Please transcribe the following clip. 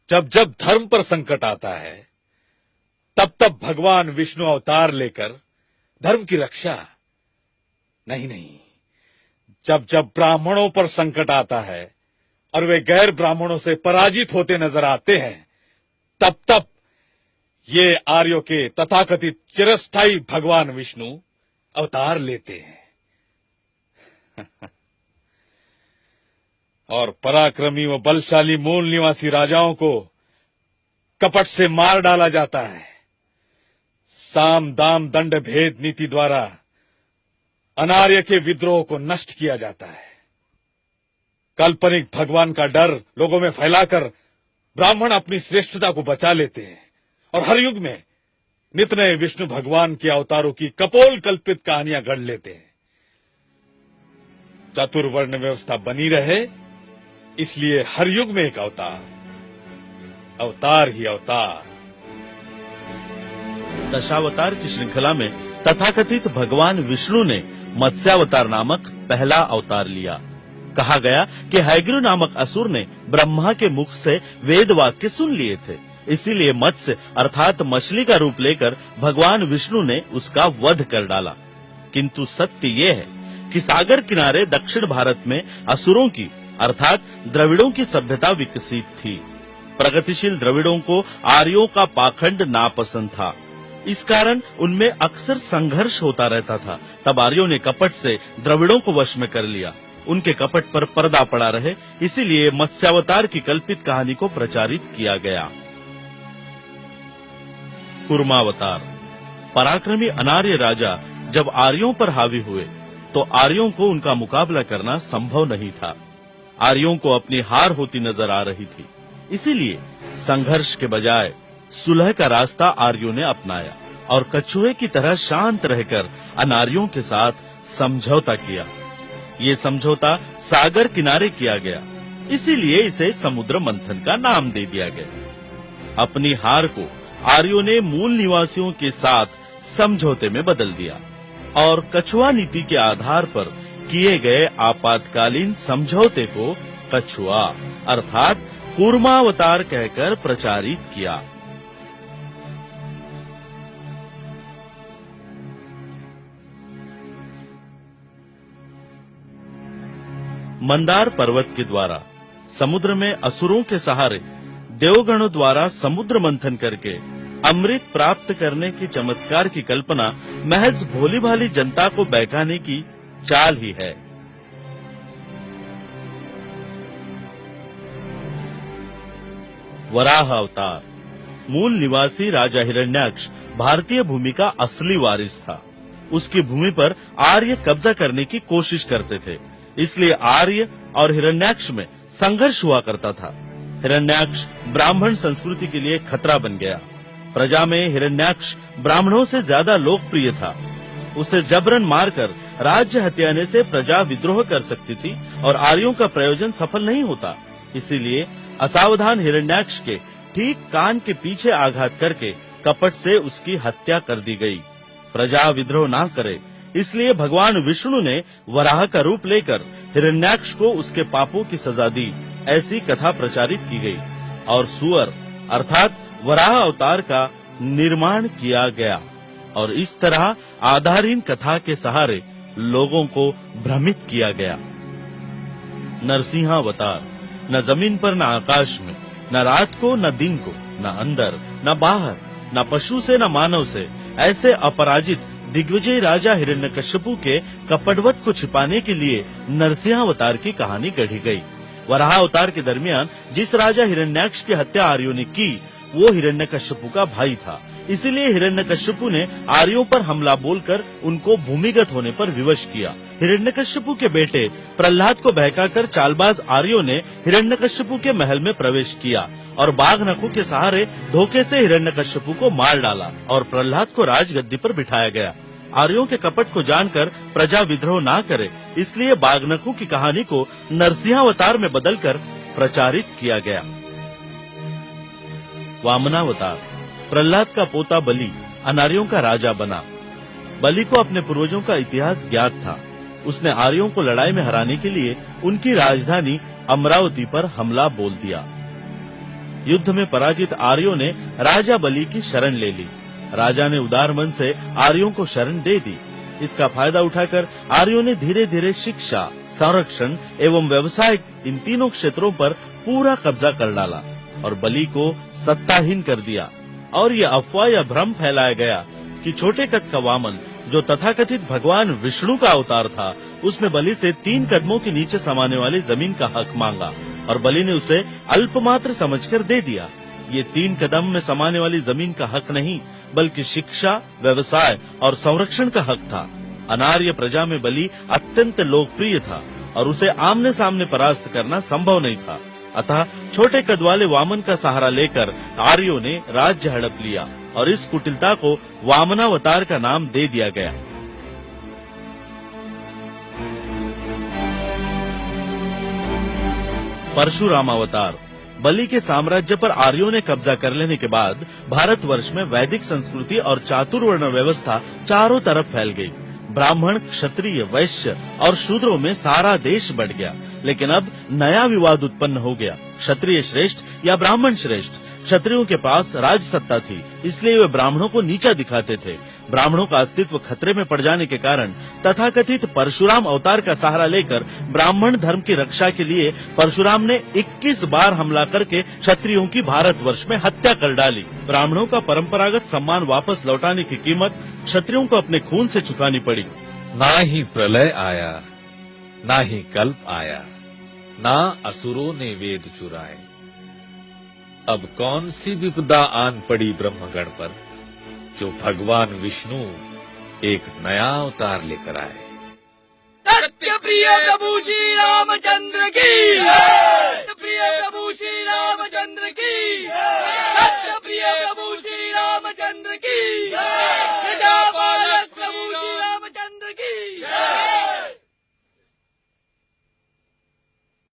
जब जब धर्म पर संकट आता है, तब तब भगवान विष्णु अवतार लेकर धर्म की रक्षा। नहीं, जब जब ब्राह्मणों पर संकट आता है और वे गैर ब्राह्मणों से पराजित होते नजर आते हैं, तब तब ये आर्यों के तथाकथित चिरस्थायी भगवान विष्णु अवतार लेते हैं। और पराक्रमी व बलशाली मूल निवासी राजाओं को कपट से मार डाला जाता है। साम दाम दंड भेद नीति द्वारा अनार्य के विद्रोह को नष्ट किया जाता है। काल्पनिक भगवान का डर लोगों में फैलाकर ब्राह्मण अपनी श्रेष्ठता को बचा लेते हैं और हर युग में नित नए विष्णु भगवान के अवतारों की कपोल कल्पित कहानियां गढ़ लेते हैं। चतुर्वर्ण व्यवस्था बनी रहे, इसलिए हर युग में एक अवतार, अवतार ही अवतार। दशावतार की श्रृंखला में तथाकथित भगवान विष्णु ने मत्स्यावतार नामक पहला अवतार लिया। कहा गया कि हैग्रीव नामक असुर ने ब्रह्मा के मुख से वेद वाक्य सुन लिए थे, इसीलिए मत्स्य अर्थात मछली का रूप लेकर भगवान विष्णु ने उसका वध कर डाला। किंतु सत्य ये है कि सागर किनारे दक्षिण भारत में असुरों की अर्थात द्रविड़ों की सभ्यता विकसित थी। प्रगतिशील द्रविड़ों को आर्यों का पाखंड नापसंद था, इस कारण उनमें अक्सर संघर्ष होता रहता था। तब आर्यों ने कपट से द्रविड़ों को वश में कर लिया। उनके कपट पर पर्दा पड़ा रहे, इसीलिए मत्स्यावतार की कल्पित कहानी को प्रचारित किया गया। कूर्मावतार। पराक्रमी अनार्य राजा जब आर्यों पर हावी हुए तो आर्यों को उनका मुकाबला करना संभव नहीं था। आर्यों को अपनी हार होती नजर आ रही थी, इसीलिए संघर्ष के बजाय सुलह का रास्ता आर्यों ने अपनाया और कछुए की तरह शांत रहकर अनार्यों के साथ समझौता किया। ये समझौता सागर किनारे किया गया, इसीलिए इसे समुद्र मंथन का नाम दे दिया गया। अपनी हार को आर्यों ने मूल निवासियों के साथ समझौते में बदल दिया और कछुआ नीति के आधार पर किए गए आपातकालीन समझौते को कछुआ अर्थात कूर्मावतार कहकर प्रचारित किया। मंदार पर्वत के द्वारा समुद्र में असुरों के सहारे देवगणों द्वारा समुद्र मंथन करके अमृत प्राप्त करने की चमत्कार की कल्पना महज भोली भाली जनता को बहकाने की चाल ही है। वराह अवतार। मूल निवासी राजा हिरण्याक्ष भारतीय भूमि का असली वारिस था। उसकी भूमि पर आर्य कब्जा करने की कोशिश करते थे, इसलिए आर्य और हिरण्याक्ष में संघर्ष हुआ करता था। हिरण्याक्ष ब्राह्मण संस्कृति के लिए खतरा बन गया। प्रजा में हिरण्याक्ष ब्राह्मणों से ज्यादा लोकप्रिय था। उसे जबरन मारकर राज्य हथियाने से प्रजा विद्रोह कर सकती थी और आर्यों का प्रयोजन सफल नहीं होता। इसीलिए असावधान हिरण्याक्ष के ठीक कान के पीछे आघात करके कपट से उसकी हत्या कर दी गई। प्रजा विद्रोह ना करे, इसलिए भगवान विष्णु ने वराह का रूप लेकर हिरण्याक्ष को उसके पापों की सजा दी, ऐसी कथा प्रचारित की गई और सुअर अर्थात वराह अवतार का निर्माण किया गया और इस तरह आधारहीन कथा के सहारे लोगों को भ्रमित किया गया। नरसिंहावतार। न जमीन पर न आकाश में, न रात को न दिन को, न अंदर न बाहर, न पशु से न मानव से, ऐसे अपराजित दिग्विजय राजा हिरण्यकश्यपु के कपटवध को छिपाने के लिए नरसिंहावतार की कहानी गढ़ी गई। वराह अवतार के दरमियान जिस राजा हिरण्याक्ष की हत्या आर्यों ने की, वो हिरण्यकश्यपु का भाई था। इसीलिए हिरण्यकश्यपु ने आर्यों पर हमला बोलकर उनको भूमिगत होने पर विवश किया। हिरण्यकश्यपु के बेटे प्रहलाद को बहकाकर चालबाज आर्यों ने हिरण्यकश्यपु के महल में प्रवेश किया और बाघ नखों के सहारे धोखे से हिरण्यकश्यपु को मार डाला और प्रहलाद को राजगद्दी पर बिठाया गया। आर्यों के कपट को जानकर प्रजा विद्रोह ना करे, इसलिए बाघनखों की कहानी को नरसिंहावतार में बदलकर प्रचारित किया गया। वामनावतार। प्रहलाद का पोता बलि अनार्यों का राजा बना। बलि को अपने पूर्वजों का इतिहास ज्ञात था। उसने आर्यों को लड़ाई में हराने के लिए उनकी राजधानी अमरावती पर हमला बोल दिया। युद्ध में पराजित आर्यों ने राजा बलि की शरण ले ली। राजा ने उदार मन से आर्यों को शरण दे दी। इसका फायदा उठाकर आर्यों ने धीरे धीरे शिक्षा, संरक्षण एवं व्यवसाय इन तीनों क्षेत्रों पर पूरा कब्जा कर डाला और बलि को सत्ताहीन कर दिया। और ये अफवाह या भ्रम फैलाया गया कि छोटे कद का वामन, जो तथाकथित भगवान विष्णु का अवतार था, उसने बलि से 3 कदमों के नीचे समाने वाली जमीन का हक मांगा और बलि ने उसे अल्पमात्र समझकर दे दिया। ये 3 कदम में समाने वाली जमीन का हक नहीं, बल्कि शिक्षा, व्यवसाय और संरक्षण का हक था। अनार्य प्रजा में बलि अत्यंत लोकप्रिय था और उसे आमने सामने परास्त करना संभव नहीं था। अतः छोटे कद वाले वामन का सहारा लेकर आर्यों ने राज्य हड़प लिया और इस कुटिलता को वामनावतार का नाम दे दिया गया। परशुराम अवतार। बलि के साम्राज्य पर आर्यों ने कब्जा कर लेने के बाद भारतवर्ष में वैदिक संस्कृति और चातुर्वर्ण व्यवस्था चारों तरफ फैल गई। ब्राह्मण, क्षत्रिय, वैश्य और शूद्रों में सारा देश बढ़ गया। लेकिन अब नया विवाद उत्पन्न हो गया, क्षत्रिय श्रेष्ठ या ब्राह्मण श्रेष्ठ। क्षत्रियों के पास राज सत्ता थी, इसलिए वे ब्राह्मणों को नीचा दिखाते थे। ब्राह्मणों का अस्तित्व खतरे में पड़ जाने के कारण तथाकथित परशुराम अवतार का सहारा लेकर ब्राह्मण धर्म की रक्षा के लिए परशुराम ने 21 बार हमला करके क्षत्रियों की भारतवर्ष में हत्या कर डाली। ब्राह्मणों का परंपरागत सम्मान वापस लौटाने की कीमत क्षत्रियों को अपने खून से चुकानी पड़ी। ना ही प्रलय आया, ना ही कल्प आया, ना असुरों ने वेद चुराए। अब कौन सी विपदा आन पड़ी ब्रह्मगण पर, जो भगवान विष्णु एक नया अवतार लेकर आए। सत्य प्रिय प्रभु श्री रामचंद्र की, सत्य प्रिय प्रभु श्री रामचंद्र की, सत्य प्रिय प्रभु श्री रामचंद्र की, प्रजापालक प्रभु श्री रामचंद्र की।